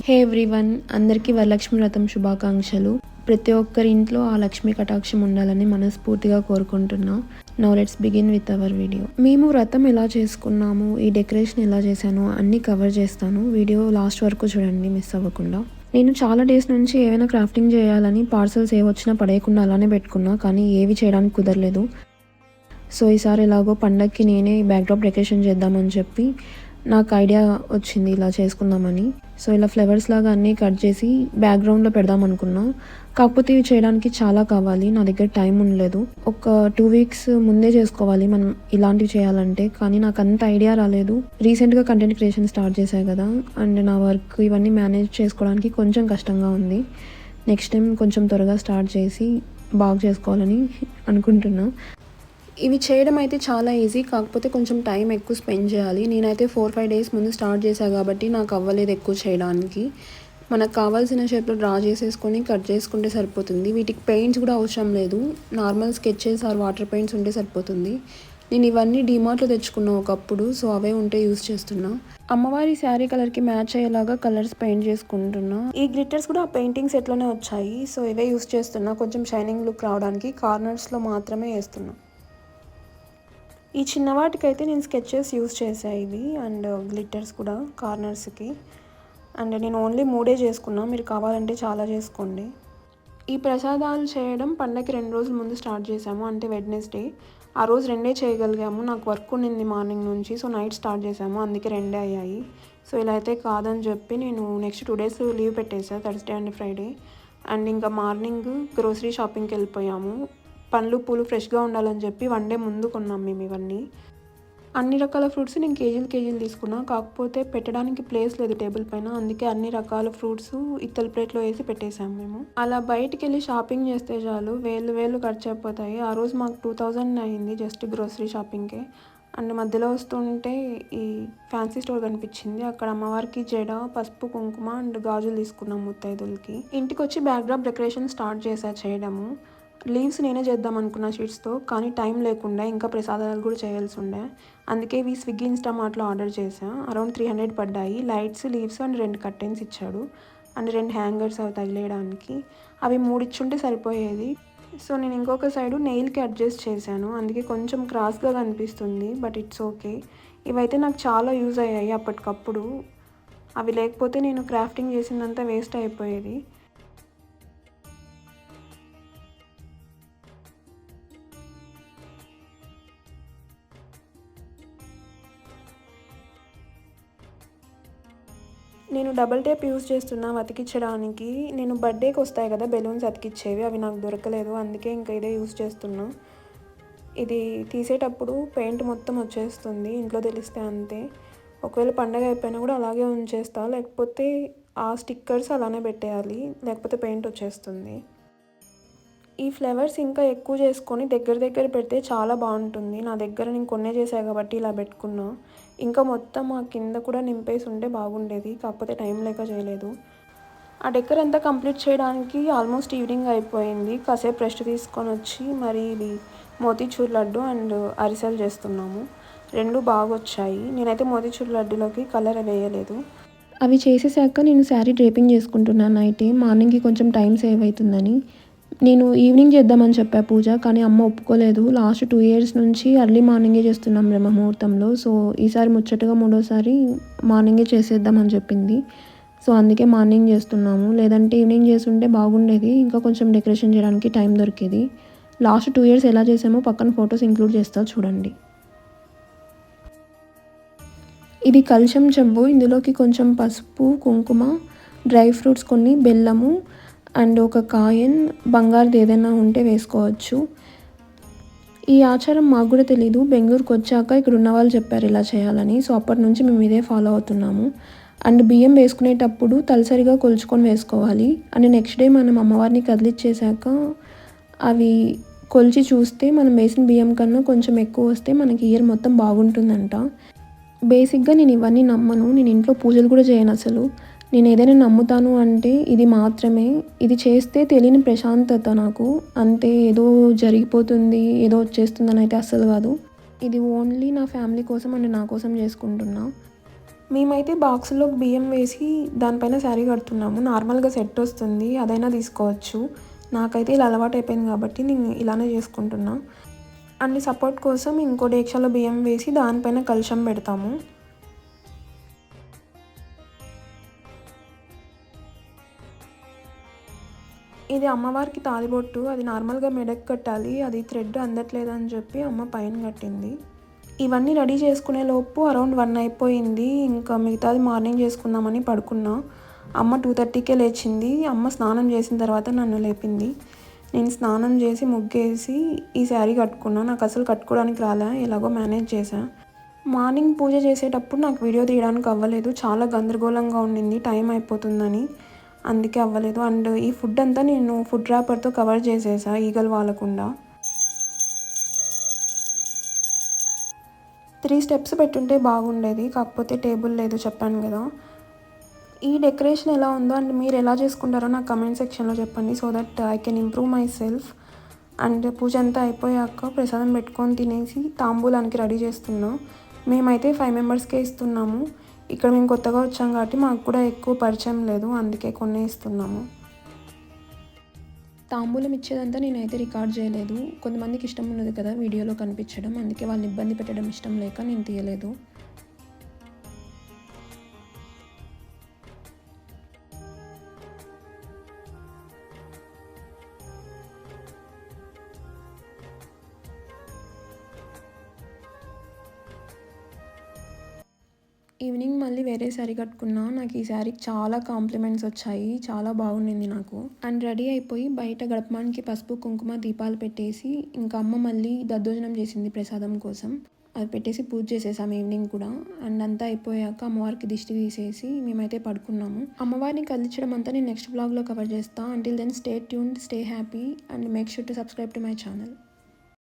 హే everyone, అందరికీ వరలక్ష్మి వ్రతం శుభాకాంక్షలు. ప్రతి ఒక్కరి ఇంట్లో ఆ లక్ష్మీ కటాక్షం ఉండాలని మనస్ఫూర్తిగా కోరుకుంటున్నా. Now let's begin with our video. మేము వ్రతం ఎలా చేసుకున్నాము, ఈ డెకరేషన్ ఎలా చేశాను అన్నీ కవర్ చేస్తాను. వీడియో లాస్ట్ వరకు చూడండి, మిస్ అవ్వకుండా. నేను చాలా డేస్ నుంచి ఏమైనా క్రాఫ్టింగ్ చేయాలని పార్సల్స్ వచ్చినా పడేయకుండా అలానే పెట్టుకున్నా, కానీ ఏవి చేయడానికి కుదరలేదు. సో ఈసారి ఎలాగో పండగకి నేనే బ్యాక్డ్రాప్ డెకరేషన్ చేద్దామని చెప్పి నాకు ఐడియా వచ్చింది ఇలా చేసుకుందామని. సో ఇలా ఫ్లవర్స్ లాగా అన్నీ కట్ చేసి బ్యాక్గ్రౌండ్లో పెడదాం అనుకున్నా. కాకపోతే ఇవి చేయడానికి చాలా కావాలి, నా దగ్గర టైం ఉండలేదు. ఒక 2 వీక్స్ ముందే చేసుకోవాలి మనం ఇలాంటివి చేయాలంటే, కానీ నాకు అంత ఐడియా రాలేదు. రీసెంట్గా కంటెంట్ క్రియేషన్ స్టార్ట్ చేశాను కదా, అండ్ నా వర్క్ ఇవన్నీ మేనేజ్ చేసుకోవడానికి కొంచెం కష్టంగా ఉంది. నెక్స్ట్ టైం కొంచెం త్వరగా స్టార్ట్ చేసి బాగా చేసుకోవాలని అనుకుంటున్నా. ఇవి చేయడం అయితే చాలా ఈజీ, కాకపోతే కొంచెం టైం ఎక్కువ స్పెండ్ చేయాలి. నేనైతే 4-5 డేస్ ముందు స్టార్ట్ చేశాను కాబట్టి నాకు అవ్వలేదు ఎక్కువ చేయడానికి. మనకు కావాల్సిన షేప్లో డ్రా చేసేసుకొని కట్ చేసుకుంటే సరిపోతుంది. వీటికి పెయింట్స్ కూడా అవసరం లేదు, normal sketches or water paints ఉంటే సరిపోతుంది. నేను ఇవన్నీ డిమార్ట్లో తెచ్చుకున్నా ఒకప్పుడు, సో అవే ఉంటే యూస్ చేస్తున్నా. అమ్మవారి శారీ కలర్కి మ్యాచ్ అయ్యేలాగా కలర్స్ పెయింట్ చేసుకుంటున్నా. ఈ గ్లిటర్స్ కూడా ఆ పెయింటింగ్ సెట్లోనే వచ్చాయి, సో ఇవే యూస్ చేస్తున్నా. కొంచెం షైనింగ్ లుక్ రావడానికి కార్నర్స్లో మాత్రమే వేస్తున్నా. ఈ చిన్నవాటికైతే నేను స్కెచెస్ యూస్ చేసాను ఇవి, అండ్ గ్లిటర్స్ కూడా కార్నర్స్కి. అండ్ నేను ఓన్లీ 3 చేసుకున్నా, మీరు కావాలంటే చాలా చేసుకోండి. ఈ ప్రసాదాలు చేయడం పండగకి 2 రోజుల ముందు స్టార్ట్ చేసాము, అంటే వెడ్నెస్డే. ఆ రోజు 2 చేయగలిగాము, నాకు వర్క్ ఉండింది మార్నింగ్ నుంచి, సో నైట్ స్టార్ట్ చేసాము, అందుకే 2 అయ్యాయి. సో ఇలా అయితే కాదని చెప్పి నేను నెక్స్ట్ 2 డేస్ లీవ్ పెట్టేసాను, థర్స్డే అండ్ ఫ్రైడే. అండ్ ఇంకా మార్నింగ్ గ్రోసరీ షాపింగ్కి వెళ్ళిపోయాము. పండ్లు పూలు ఫ్రెష్గా ఉండాలని చెప్పి 1 డే ముందు కొన్నాం మేము ఇవన్నీ. అన్ని రకాల ఫ్రూట్స్ నేను కేజీలు తీసుకున్నా, కాకపోతే పెట్టడానికి ప్లేస్ లేదు టేబుల్ పైన, అందుకే అన్ని రకాల ఫ్రూట్స్ ఇత్తల ప్లేట్లో వేసి పెట్టేసాము మేము. అలా బయటికి వెళ్ళి షాపింగ్ చేస్తే చాలు వేలు ఖర్చు అయిపోతాయి. ఆ రోజు మాకు 2000 అయింది జస్ట్ గ్రోసరీ షాపింగ్కే. అండ్ మధ్యలో వస్తుంటే ఈ ఫ్యాన్సీ స్టోర్ కనిపించింది, అక్కడ అమ్మవారికి జడ, పసుపు, కుంకుమ అండ్ గాజులు తీసుకున్నాం ముత్తైదులకి. ఇంటికి వచ్చి బ్యాక్డ్రాప్ డెకరేషన్ స్టార్ట్ చేశా చేయడము. లీవ్స్ నేనే చేద్దాం అనుకున్న షీట్స్తో, కానీ టైం లేకుండా ఇంకా ప్రసాదాలు కూడా చేయాల్సి ఉండే, అందుకే ఇవి స్విగ్గీ ఇన్స్టామార్ట్లో ఆర్డర్ చేశాను. అరౌండ్ 300 పడ్డాయి. లైట్స్, లీవ్స్ అండ్ 2 కర్టెన్స్ ఇచ్చాడు, అండ్ 2 హ్యాంగర్స్ అవి తగిలేయడానికి. అవి 3 ఇచ్చుంటే సరిపోయేది. సో నేను ఇంకొక సైడు నెయిల్కి అడ్జస్ట్ చేశాను, అందుకే కొంచెం క్రాస్గా కనిపిస్తుంది, బట్ ఇట్స్ ఓకే. ఇవైతే నాకు చాలా యూజ్ అయ్యాయి అప్పటికప్పుడు. అవి లేకపోతే నేను క్రాఫ్టింగ్ చేసిందంతా వేస్ట్ అయిపోయేది. నేను డబల్ టేప్ యూజ్ చేస్తున్నా అతికించడానికి. నేను బర్త్డేకి వస్తాయి కదా బెలూన్స్ అతికిచ్చేవి, అవి నాకు దొరకలేదు, అందుకే ఇంకా ఇదే యూజ్ చేస్తున్నా. ఇది తీసేటప్పుడు పెయింట్ మొత్తం వచ్చేస్తుంది, ఇంట్లో తెలిస్తే అంతే. ఒకవేళ పండగ అయిపోయినా కూడా అలాగే ఉంచేస్తా, లేకపోతే ఆ స్టిక్కర్స్ అలానే పెట్టేయాలి, లేకపోతే పెయింట్ వచ్చేస్తుంది. ఈ ఫ్లవర్స్ ఇంకా ఎక్కువ చేసుకొని దగ్గర పెడితే చాలా బాగుంటుంది. నా దగ్గర నేను కొన్నే చేశాను కాబట్టి ఇలా పెట్టుకున్నా. ఇంకా మొత్తం ఆ కింద కూడా నింపేసి ఉంటే బాగుండేది, కాకపోతే టైం లేక చేయలేదు. ఆ డెకర్ అంతా కంప్లీట్ చేయడానికి ఆల్మోస్ట్ ఈవినింగ్ అయిపోయింది. కాసేపు రెస్ట్ తీసుకొని వచ్చి మరి ఇది మోతీచూర్ లడ్డు అండ్ అరిసెలు చేస్తున్నాము. 2 బాగా వచ్చాయి. నేనైతే మోతీచూర్ లడ్డులోకి కలర్ వేయలేదు. అవి చేసేసాక నేను శారీ డ్రేపింగ్ చేసుకుంటున్నాను నైటే, మార్నింగ్కి కొంచెం టైం సేవ్ అవుతుందని. నేను ఈవినింగ్ చేద్దామని చెప్పా పూజ, కానీ అమ్మ ఒప్పుకోలేదు. లాస్ట్ 2 ఇయర్స్ నుంచి ఎర్లీ మార్నింగే చేస్తున్నాం బ్రహ్మముహూర్తంలో. సో ఈసారి ముచ్చటగా 3వసారి మార్నింగే చేసేద్దామని చెప్పింది. సో అందుకే మార్నింగ్ చేస్తున్నాము, లేదంటే ఈవినింగ్ చేస్తుంటే బాగుండేది, ఇంకా కొంచెం డెకరేషన్ చేయడానికి టైం దొరికేది. లాస్ట్ 2 ఇయర్స్ ఎలా చేసామో పక్కన ఫొటోస్ ఇంక్లూడ్ చేస్తా చూడండి. ఇది కలశం చెంబు, ఇందులోకి కొంచెం పసుపు, కుంకుమ, డ్రై ఫ్రూట్స్ కొన్ని, బెల్లము అండ్ ఒక కాయిన్, బంగారుది ఏదైనా ఉంటే వేసుకోవచ్చు. ఈ ఆచారం మాకు కూడా తెలీదు, బెంగళూరుకి వచ్చాక ఇక్కడ ఉన్న వాళ్ళు చెప్పారు ఇలా చేయాలని. సో అప్పటి నుంచి మేము ఇదే ఫాలో అవుతున్నాము. అండ్ బియ్యం వేసుకునేటప్పుడు తలసరిగా కొలుచుకొని వేసుకోవాలి. అండ్ నెక్స్ట్ డే మనం అమ్మవారిని కదిలిచ్చేసాక అవి కొలిచి చూస్తే మనం వేసిన బియ్యం కన్నా కొంచెం ఎక్కువ వస్తే మనకి ఇయర్ మొత్తం బాగుంటుందంట. బేసిక్గా నేను ఇవన్నీ నమ్మను, నేను ఇంట్లో పూజలు కూడా చేయను అసలు. నేను ఏదైనా నమ్ముతాను అంటే ఇది మాత్రమే. ఇది చేస్తే తెలియని ప్రశాంతత నాకు, అంతే. ఏదో జరిగిపోతుంది, ఏదో వచ్చేస్తుందని అయితే అస్సలు కాదు. ఇది ఓన్లీ నా ఫ్యామిలీ కోసం అండ్ నా కోసం చేసుకుంటున్నా. మేమైతే బాక్స్లో బియ్యం వేసి దానిపైన శారీ కడుతున్నాము. నార్మల్గా సెట్ వస్తుంది, అదైనా తీసుకోవచ్చు. నాకైతే ఇలా అలవాటు అయిపోయింది కాబట్టి నేను ఇలానే చేసుకుంటున్నా. అండ్ సపోర్ట్ కోసం ఇంకో డేక్షాలో బియ్యం వేసి దానిపైన కలశం పెడతాము. ఇది అమ్మవారికి తాళిబొట్టు. అది నార్మల్గా మెడకు కట్టాలి, అది థ్రెడ్ అందట్లేదని చెప్పి అమ్మ పైన కట్టింది. ఇవన్నీ రెడీ చేసుకునే లోపు అరౌండ్ 1 అయిపోయింది. ఇంకా మిగతాది మార్నింగ్ చేసుకుందామని పడుకున్నా. అమ్మ 2:30కే లేచింది. అమ్మ స్నానం చేసిన తర్వాత నన్ను లేపింది. నేను స్నానం చేసి ముగ్గేసి ఈ శారీ కట్టుకున్నా. నాకు అసలు కట్టుకోవడానికి రాలే, ఎలాగో మేనేజ్ చేశా. మార్నింగ్ పూజ చేసేటప్పుడు నాకు వీడియో తీయడానికి అవ్వలేదు, చాలా గందరగోళంగా ఉండింది టైం అయిపోతుందని, అందుకే అవ్వలేదు. అండ్ ఈ ఫుడ్ అంతా నేను ఫుడ్ ర్యాపర్తో కవర్ చేసేసా ఈగలు వాలకుండా. 3 స్టెప్స్ పెట్టుంటే బాగుండేది, కాకపోతే టేబుల్ లేదు చెప్పాను కదా. ఈ డెకరేషన్ ఎలా ఉందో అండ్ మీరు ఎలా చేసుకుంటారో నాకు కమెంట్ సెక్షన్లో చెప్పండి, so that I can improve myself. And పూజ అంతా అయిపోయాక ప్రసాదం పెట్టుకొని తినేసి తాంబూలానికి రెడీ చేస్తున్నాం. మేమైతే 5 మెంబర్స్కే ఇస్తున్నాము. ఇక్కడ మేము కొత్తగా వచ్చాం కాబట్టి మాకు కూడా ఎక్కువ పరిచయం లేదు, అందుకే కొన్ని ఇస్తున్నాము. తాంబూలం ఇచ్చేదంతా నేనైతే రికార్డ్ చేయలేదు. కొంతమందికి ఇష్టం ఉండదు కదా వీడియోలో కనిపించడం, అందుకే వాళ్ళని ఇబ్బంది పెట్టడం ఇష్టం లేక నేను తీయలేదు. ఈవినింగ్ మళ్ళీ వేరే శారీ కట్టుకున్నా. నాకు ఈ శారీకి చాలా కాంప్లిమెంట్స్ వచ్చాయి, చాలా బాగుండింది నాకు. అండ్ రెడీ అయిపోయి బయట గడపమానికి పసుపు కుంకుమ దీపాలు పెట్టేసి ఇంకా అమ్మ మళ్ళీ దద్దోజనం చేసింది ప్రసాదం కోసం. అది పెట్టేసి పూజ చేసేసాము ఈవినింగ్ కూడా. అండ్ అంతా అయిపోయాక అమ్మవారికి దిష్టి తీసేసి మేమైతే పడుకున్నాము. అమ్మవారిని కదిలించడం అంతా నేను నెక్స్ట్ బ్లాగ్లో కవర్ చేస్తాను. Until then stay tuned, stay happy and make sure to subscribe to my channel.